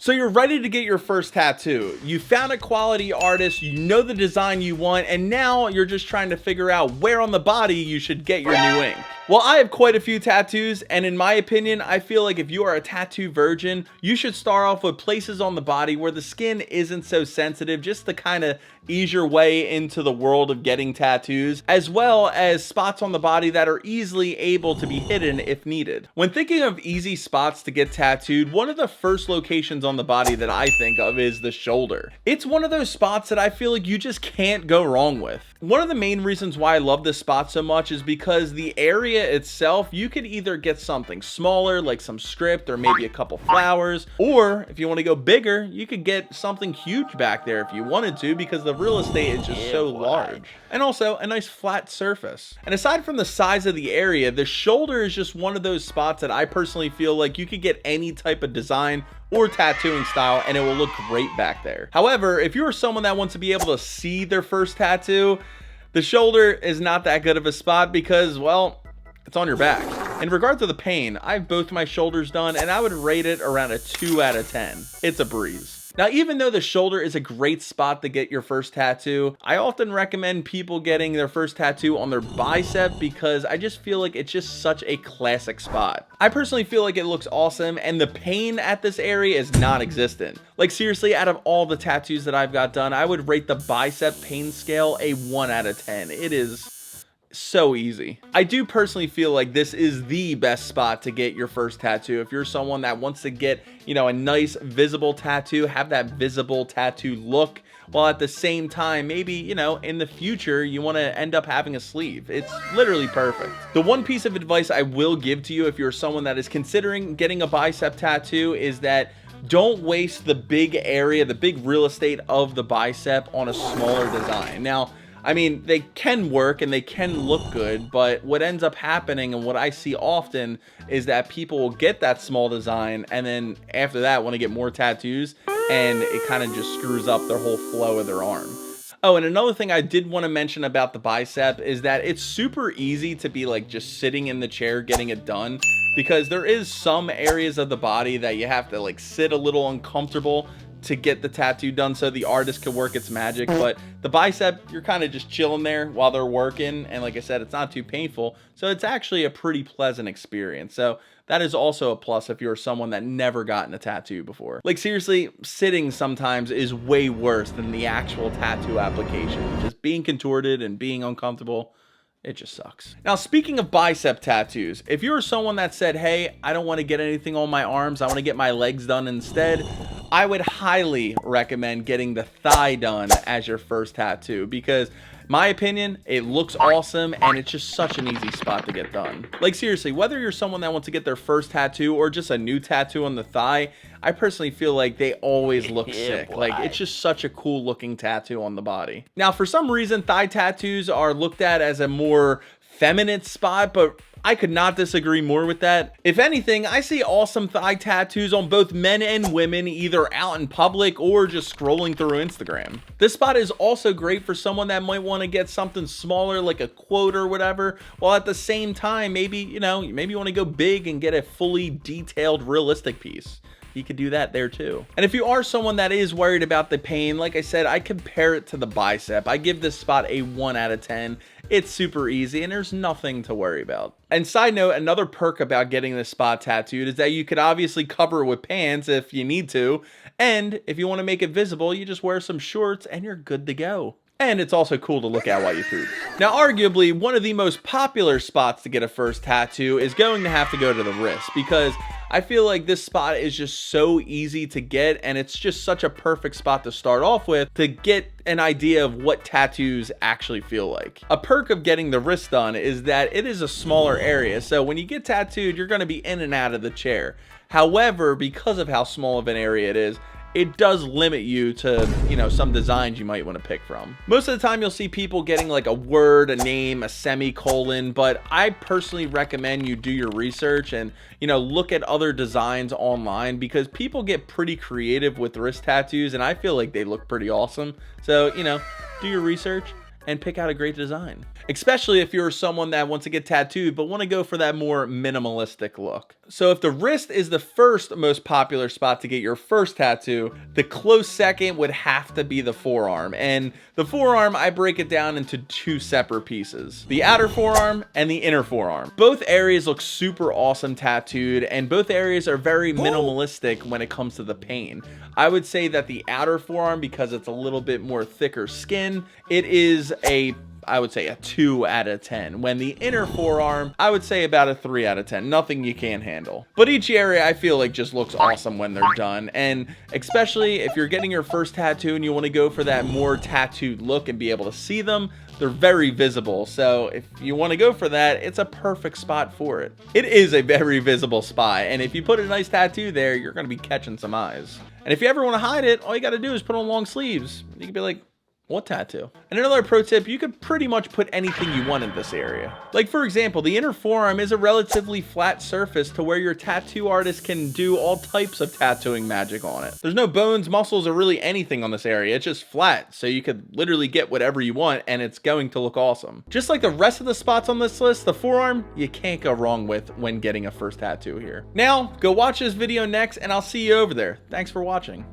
So you're ready to get your first tattoo. You found a quality artist, you know the design you want, and now you're just trying to figure out where on the body you should get your new ink. Well, I have quite a few tattoos, and in my opinion, I feel like if you are a tattoo virgin, you should start off with places on the body where the skin isn't so sensitive, just to kind of ease your way into the world of getting tattoos, as well as spots on the body that are easily able to be hidden if needed. When thinking of easy spots to get tattooed, one of the first locations on the body that I think of is the shoulder. It's one of those spots that I feel like you just can't go wrong with. One of the main reasons why I love this spot so much is because the area itself, you could either get something smaller like some script or maybe a couple flowers, or if you want to go bigger, you could get something huge back there if you wanted to, because the real estate is just so large. And also a nice flat surface. And aside from the size of the area, the shoulder is just one of those spots that I personally feel like you could get any type of design or tattooing style and it will look great back there. However, if you're someone that wants to be able to see their first tattoo, the shoulder is not that good of a spot because, well, it's on your back. In regard to the pain, I have both my shoulders done and I would rate it around a 2 out of 10. It's a breeze. Now, even though the shoulder is a great spot to get your first tattoo, I often recommend people getting their first tattoo on their bicep because I just feel like it's just such a classic spot. I personally feel like it looks awesome and the pain at this area is non-existent. Like seriously, out of all the tattoos that I've got done, I would rate the bicep pain scale a 1 out of 10. It is so easy. I do personally feel like this is the best spot to get your first tattoo. If you're someone that wants to get, a nice visible tattoo, have that visible tattoo look, while at the same time, maybe, in the future, you want to end up having a sleeve. It's literally perfect. The one piece of advice I will give to you if you're someone that is considering getting a bicep tattoo is that don't waste the big area, the big real estate of the bicep on a smaller design. Now, I mean, they can work and they can look good, but what ends up happening and what I see often is that people will get that small design and then after that want to get more tattoos and it kind of just screws up their whole flow of their arm. Oh, and another thing I did want to mention about the bicep is that it's super easy to be like just sitting in the chair getting it done, because there is some areas of the body that you have to like sit a little uncomfortable to get the tattoo done so the artist can work its magic. But the bicep, you're kind of just chilling there while they're working, and like I said, it's not too painful, so it's actually a pretty pleasant experience. So that is also a plus if you're someone that never gotten a tattoo before. Like seriously, sitting sometimes is way worse than the actual tattoo application. Just being contorted and being uncomfortable, it just sucks. Now, speaking of bicep tattoos, if you're someone that said, hey, I don't want to get anything on my arms, I want to get my legs done instead, I would highly recommend getting the thigh done as your first tattoo, because my opinion, it looks awesome and it's just such an easy spot to get done. Like seriously, whether you're someone that wants to get their first tattoo or just a new tattoo on the thigh, I personally feel like they always look sick. Like it's just such a cool looking tattoo on the body. Now, for some reason, thigh tattoos are looked at as a more feminine spot, but I could not disagree more with that. If anything, I see awesome thigh tattoos on both men and women, either out in public or just scrolling through Instagram. This spot is also great for someone that might want to get something smaller, like a quote or whatever, while at the same time, maybe you want to go big and get a fully detailed, realistic piece. You could do that there too. And if you are someone that is worried about the pain, like I said, I compare it to the bicep. I give this spot a 1 out of 10. It's super easy and there's nothing to worry about. And side note, another perk about getting this spot tattooed is that you could obviously cover it with pants if you need to. And if you want to make it visible, you just wear some shorts and you're good to go. And it's also cool to look at while you poop. Now, arguably, one of the most popular spots to get a first tattoo is going to have to go to the wrist, because I feel like this spot is just so easy to get and it's just such a perfect spot to start off with to get an idea of what tattoos actually feel like. A perk of getting the wrist done is that it is a smaller area, so when you get tattooed, you're going to be in and out of the chair. However, because of how small of an area it is, it does limit you to, some designs you might want to pick from. Most of the time you'll see people getting like a word, a name, a semicolon, but I personally recommend you do your research and, look at other designs online, because people get pretty creative with wrist tattoos and I feel like they look pretty awesome. So, do your research and pick out a great design. Especially if you're someone that wants to get tattooed but want to go for that more minimalistic look. So if the wrist is the first most popular spot to get your first tattoo, the close second would have to be the forearm. And the forearm, I break it down into two separate pieces: the outer forearm and the inner forearm. Both areas look super awesome tattooed, and both areas are very minimalistic when it comes to the pain. I would say that the outer forearm, because it's a little bit more thicker skin, it is I would say a 2 out of 10. When the inner forearm, I would say about a 3 out of 10. Nothing you can't handle. But each area I feel like just looks awesome when they're done. And especially if you're getting your first tattoo and you want to go for that more tattooed look and be able to see them, they're very visible. So if you want to go for that, it's a perfect spot for it. It is a very visible spot, and if you put a nice tattoo there, you're going to be catching some eyes. And if you ever want to hide it, all you got to do is put on long sleeves. You can be like, what tattoo? And another pro tip, you could pretty much put anything you want in this area. Like for example, the inner forearm is a relatively flat surface to where your tattoo artist can do all types of tattooing magic on it. There's no bones, muscles, or really anything on this area. It's just flat, so you could literally get whatever you want and it's going to look awesome. Just like the rest of the spots on this list, the forearm, you can't go wrong with when getting a first tattoo here. Now, go watch this video next and I'll see you over there. Thanks for watching.